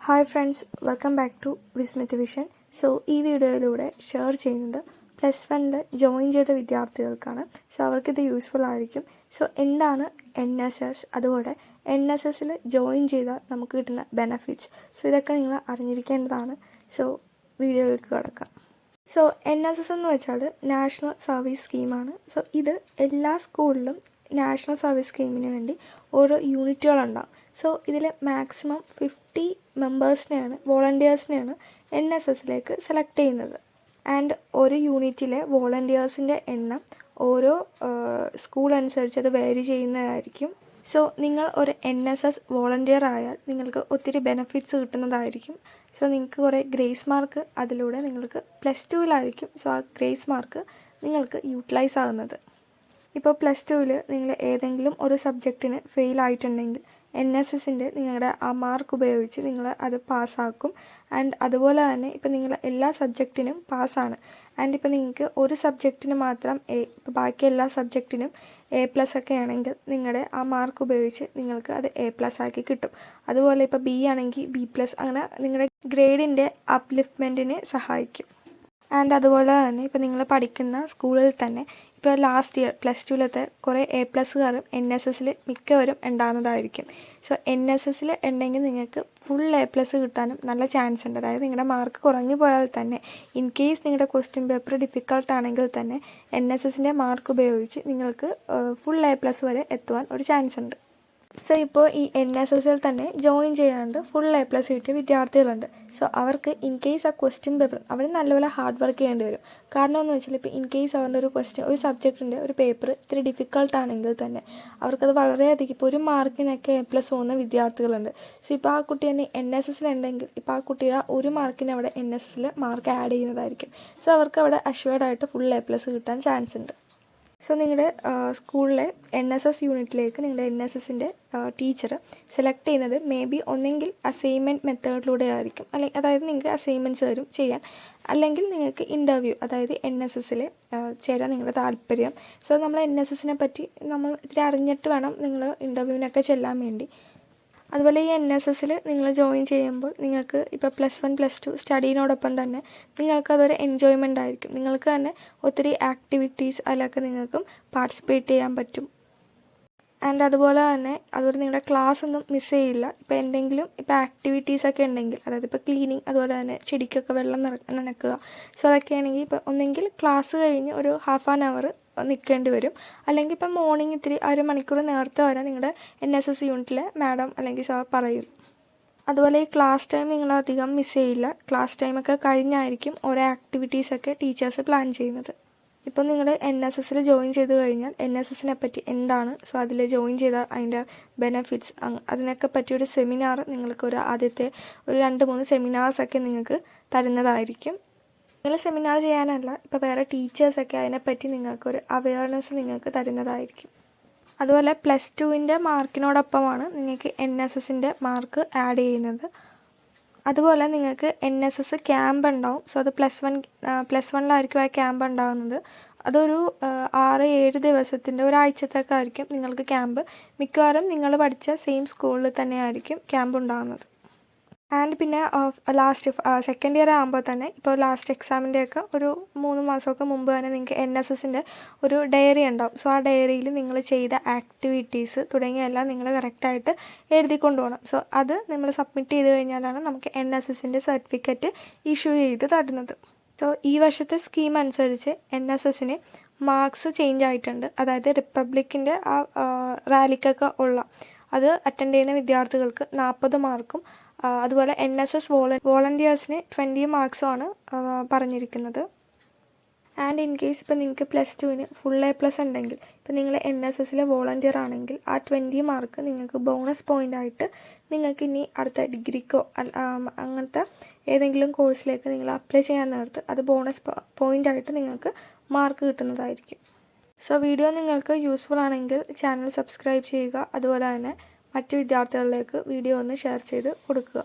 Hi friends, welcome back to Vismith vision. ഈ വീഡിയോയിലൂടെ share ചെയ്യുന്നത് +1 ജോയിൻ ചെയ്ത വിദ്യാർത്ഥികൾക്കാണ്. അവർക്കിത് യൂസ്ഫുൾ ആയിരിക്കും. എന്താണ് NSS, അതുപോലെ NSSൽ ജോയിൻ ചെയ്താൽ നമുക്ക് കിട്ടുന്ന ബെനഫിറ്റ്സ്, ഇതൊക്കെ നിങ്ങൾ അറിഞ്ഞിരിക്കേണ്ടതാണ്. വീഡിയോയിലേക്ക് കിടക്കാം. NSS എന്ന് വെച്ചാൽ നാഷണൽ സർവീസ് സ്കീമാണ്. ഇത് എല്ലാ സ്കൂളിലും നാഷണൽ സർവീസ് സ്കീമിന് വേണ്ടി ഓരോ യൂണിറ്റുകളുണ്ടാകും. ഇതിൽ മാക്സിമം 50 മെമ്പേഴ്സിനെയാണ്, വോളണ്ടിയേഴ്സിനെയാണ് NSSലേക്ക് സെലക്ട് ചെയ്യുന്നത്. ആൻഡ് ഒരു യൂണിറ്റിലെ വോളണ്ടിയേഴ്സിൻ്റെ എണ്ണം ഓരോ സ്കൂൾ അനുസരിച്ച് അത് വേരി ചെയ്യുന്നതായിരിക്കും. നിങ്ങൾ ഒരു NSS വോളണ്ടിയർ ആയാൽ നിങ്ങൾക്ക് ഒത്തിരി ബെനഫിറ്റ്സ് കിട്ടുന്നതായിരിക്കും. നിങ്ങൾക്ക് കുറേ ഗ്രേസ് മാർക്ക് അതിലൂടെ നിങ്ങൾക്ക് +2-ലായിരിക്കും. ആ ഗ്രേസ് മാർക്ക് നിങ്ങൾക്ക് യൂട്ടിലൈസ് ആകുന്നത്. ഇപ്പോൾ +2-ൽ നിങ്ങൾ ഏതെങ്കിലും ഒരു സബ്ജക്റ്റിന് ഫെയിൽ ആയിട്ടുണ്ടെങ്കിൽ NSSൻ്റെ നിങ്ങളുടെ ആ മാർക്ക് ഉപയോഗിച്ച് നിങ്ങൾ അത് പാസ്സാക്കും. ആൻഡ് അതുപോലെ തന്നെ ഇപ്പോൾ നിങ്ങൾ എല്ലാ സബ്ജക്റ്റിനും പാസ്സാണ്. ആൻഡ് ഇപ്പോൾ നിങ്ങൾക്ക് ഒരു സബ്ജക്റ്റിന് മാത്രം ഇപ്പോൾ ബാക്കി എല്ലാ സബ്ജക്റ്റിനും A+ ഒക്കെ ആണെങ്കിൽ നിങ്ങളുടെ ആ മാർക്ക് ഉപയോഗിച്ച് നിങ്ങൾക്ക് അത് A+ ആക്കി കിട്ടും. അതുപോലെ ഇപ്പോൾ B ആണെങ്കിൽ B+, അങ്ങനെ നിങ്ങളുടെ ഗ്രേഡിൻ്റെ അപ്ലിഫ്റ്റ്മെൻറ്റിനെ സഹായിക്കും. ആൻഡ് അതുപോലെ തന്നെ ഇപ്പോൾ നിങ്ങൾ പഠിക്കുന്ന സ്കൂളിൽ തന്നെ ഇപ്പോൾ ലാസ്റ്റ് ഇയർ +2-ലത്തെ കുറേ A+കാരും NSSൽ മിക്കവരും ഉണ്ടാകുന്നതായിരിക്കും. NSSൽ ഉണ്ടെങ്കിൽ നിങ്ങൾക്ക് ഫുൾ A+ കിട്ടാനും നല്ല ചാൻസ് ഉണ്ട്. അതായത് നിങ്ങളുടെ മാർക്ക് കുറഞ്ഞു പോയാൽ തന്നെ, ഇൻ കേസ് നിങ്ങളുടെ ക്വസ്റ്റ്യൻ പേപ്പർ ഡിഫിക്കൾട്ട് ആണെങ്കിൽ തന്നെ NSSൻ്റെ മാർക്ക് ഉപയോഗിച്ച് നിങ്ങൾക്ക് ഫുൾ A+ വരെ എത്തുവാൻ ഒരു ചാൻസ് ഉണ്ട്. ഇപ്പോൾ ഈ NSSൽ തന്നെ ജോയിൻ ചെയ്യാണ്ട് ഫുൾ A+ കിട്ടിയ വിദ്യാർത്ഥികളുണ്ട്. അവർക്ക് ഇൻ കേസ് ആ ക്വസ്റ്റ്യൻ പേപ്പർ അവർ നല്ലപോലെ ഹാർഡ് വർക്ക് ചെയ്യേണ്ടി വരും. കാരണം എന്ന് വെച്ചാൽ ഇപ്പോൾ ഇൻ കേസ് അവരുടെ ഒരു സബ്ജക്റ്റിൻ്റെ ഒരു പേപ്പർ ഇത്തിരി ഡിഫിക്കൾട്ട് ആണെങ്കിൽ തന്നെ അവർക്കത് വളരെയധികം, ഇപ്പോൾ ഒരു മാർക്കിനൊക്കെ A+ പോകുന്ന വിദ്യാർത്ഥികളുണ്ട്. ഇപ്പോൾ ആ കുട്ടി തന്നെ NSSൽ ഉണ്ടെങ്കിൽ ഇപ്പോൾ ആ കുട്ടിയുടെ ഒരു മാർക്കിന് അവിടെ NSSൽ മാർക്ക് ആഡ് ചെയ്യുന്നതായിരിക്കും. അവർക്ക് അവിടെ അഷ്വേർഡായിട്ട് ഫുൾ A+ കിട്ടാൻ ചാൻസ് ഉണ്ട്. നിങ്ങളുടെ സ്കൂളിലെ NSS യൂണിറ്റിലേക്ക് നിങ്ങളുടെ NSSൻ്റെ ടീച്ചർ സെലക്ട് ചെയ്യുന്നത് ഒന്നെങ്കിൽ അസൈൻമെൻറ്റ് മെത്തേഡിലൂടെ ആയിരിക്കും. അതായത് നിങ്ങൾക്ക് അസൈൻമെൻറ്റ്സ് തരും ചെയ്യാൻ, അല്ലെങ്കിൽ നിങ്ങൾക്ക് ഇൻ്റർവ്യൂ, അതായത് NSSൽ ചേരാൻ നിങ്ങളുടെ താല്പര്യം. നമ്മൾ NSSനെ പറ്റി നമ്മൾ ഇത്തിരി അറിഞ്ഞിട്ട് വേണം നിങ്ങൾ ഇൻ്റർവ്യൂവിനൊക്കെ ചെല്ലാൻ വേണ്ടി. അതുപോലെ ഈ NSSൽ നിങ്ങൾ ജോയിൻ ചെയ്യുമ്പോൾ നിങ്ങൾക്ക് ഇപ്പോൾ +1 +2 സ്റ്റഡീനോടൊപ്പം തന്നെ നിങ്ങൾക്കതൊരു എൻജോയ്മെൻ്റ് ആയിരിക്കും. നിങ്ങൾക്ക് തന്നെ ഒത്തിരി ആക്ടിവിറ്റീസ് അതിലൊക്കെ നിങ്ങൾക്കും പാർട്ടിസിപ്പേറ്റ് ചെയ്യാൻ പറ്റും. ആൻഡ് അതുപോലെ നിങ്ങളുടെ ക്ലാസ് ഒന്നും മിസ് ചെയ്യില്ല. ഇപ്പോൾ എന്തെങ്കിലും ഇപ്പോൾ ആക്ടിവിറ്റീസൊക്കെ ഉണ്ടെങ്കിൽ, അതായത് ഇപ്പോൾ ക്ലീനിങ്, അതുപോലെ തന്നെ ചെടിക്കൊക്കെ വെള്ളം നനയ്ക്കുക, അതൊക്കെ ആണെങ്കിൽ ഇപ്പോൾ ഒന്നെങ്കിൽ ക്ലാസ് കഴിഞ്ഞ് ഒരു ½ ആൻ അവർ നിൽക്കേണ്ടി വരും, അല്ലെങ്കിൽ ഇപ്പം മോർണിംഗ് ഇത്തിരി അരമണിക്കൂർ നേരത്തെ വരാൻ നിങ്ങളുടെ NSS യൂണിറ്റിലെ മാഡം അല്ലെങ്കിൽ സാർ പറയും. അതുപോലെ ഈ ക്ലാസ് ടൈം നിങ്ങളധികം മിസ് ചെയ്യില്ല. ക്ലാസ് ടൈമൊക്കെ കഴിഞ്ഞായിരിക്കും ഓരോ ആക്ടിവിറ്റീസൊക്കെ ടീച്ചേഴ്സ് പ്ലാൻ ചെയ്യുന്നത്. ഇപ്പോൾ നിങ്ങൾ NSSൽ ജോയിൻ ചെയ്ത് കഴിഞ്ഞാൽ NSSനെ പറ്റി എന്താണ്, അതിൽ ജോയിൻ ചെയ്താൽ അതിൻ്റെ ബെനഫിറ്റ്സ്, അതിനൊക്കെ പറ്റിയൊരു സെമിനാർ നിങ്ങൾക്ക് ആദ്യത്തെ ഒരു 2-3 സെമിനാർസൊക്കെ നിങ്ങൾക്ക് തരുന്നതായിരിക്കും. നിങ്ങൾ സെമിനാർ ചെയ്യാനല്ല, ഇപ്പോൾ വേറെ ടീച്ചേഴ്സൊക്കെ അതിനെപ്പറ്റി നിങ്ങൾക്കൊരു അവയർനെസ് നിങ്ങൾക്ക് തരുന്നതായിരിക്കും. അതുപോലെ +2-ൻ്റെ മാർക്കിനോടൊപ്പമാണ് നിങ്ങൾക്ക് NSSൻ്റെ മാർക്ക് ആഡ് ചെയ്യുന്നത്. അതുപോലെ നിങ്ങൾക്ക് NSS ക്യാമ്പ് ഉണ്ടാവും. അത് +1-ലായിരിക്കും ആ ക്യാമ്പ് ഉണ്ടാകുന്നത്. അതൊരു 6-7 ദിവസത്തിൻ്റെ ഒരാഴ്ചത്തേക്ക് ആയിരിക്കും നിങ്ങൾക്ക് ക്യാമ്പ്. മിക്കവാറും നിങ്ങൾ പഠിച്ച സെയിം സ്കൂളിൽ തന്നെ ആയിരിക്കും ക്യാമ്പ് ഉണ്ടാകുന്നത്. ആൻഡ് പിന്നെ ലാസ്റ്റ് സെക്കൻഡ് ഇയർ ആകുമ്പോൾ തന്നെ, ഇപ്പോൾ ലാസ്റ്റ് എക്സാമിൻ്റെയൊക്കെ ഒരു 3 മാസമൊക്കെ മുമ്പ് തന്നെ നിങ്ങൾക്ക് NSSൻ്റെ ഒരു ഡയറി ഉണ്ടാവും. ആ ഡയറിയിൽ നിങ്ങൾ ചെയ്ത ആക്ടിവിറ്റീസ് തുടങ്ങിയെല്ലാം നിങ്ങൾ കറക്റ്റായിട്ട് എഴുതിക്കൊണ്ട് പോകണം. അത് നമ്മൾ സബ്മിറ്റ് ചെയ്ത് കഴിഞ്ഞാലാണ് നമുക്ക് NSSൻ്റെ സർട്ടിഫിക്കറ്റ് ഇഷ്യൂ ചെയ്ത് തരുന്നത്. ഈ വർഷത്തെ സ്കീം അനുസരിച്ച് NSSന് മാർക്സ് ചേഞ്ച് ആയിട്ടുണ്ട്. അതായത് റിപ്പബ്ലിക്കിൻ്റെ ആ റാലിക്കൊക്കെ അത് അറ്റൻഡ് ചെയ്യുന്ന വിദ്യാർത്ഥികൾക്ക് 40 മാർക്കും അതുപോലെ NSS വോളണ്ടിയേഴ്സിന് 20 മാർക്സുമാണ് പറഞ്ഞിരിക്കുന്നത്. ആൻഡ് ഇൻ കേസ് ഇപ്പോൾ നിങ്ങൾക്ക് +2-ന് ഫുൾ A+ ഉണ്ടെങ്കിൽ, ഇപ്പോൾ നിങ്ങൾ NSSലെ വോളണ്ടിയർ ആണെങ്കിൽ ആ 20 മാർക്ക് നിങ്ങൾക്ക് ബോണസ് പോയിൻ്റായിട്ട് നിങ്ങൾക്ക് ഇനി അടുത്ത ഡിഗ്രിക്കോ അങ്ങനത്തെ ഏതെങ്കിലും കോഴ്സിലേക്ക് നിങ്ങൾ അപ്ലൈ ചെയ്യാൻ നേരത്ത് അത് ബോണസ് പോയിൻ്റായിട്ട് നിങ്ങൾക്ക് മാർക്ക് കിട്ടുന്നതായിരിക്കും. വീഡിയോ നിങ്ങൾക്ക് യൂസ്ഫുൾ ആണെങ്കിൽ ചാനൽ സബ്സ്ക്രൈബ് ചെയ്യുക. അതുപോലെ തന്നെ മറ്റ് വിദ്യാർത്ഥികളിലേക്ക് വീഡിയോ ഒന്ന് ഷെയർ ചെയ്ത് കൊടുക്കുക.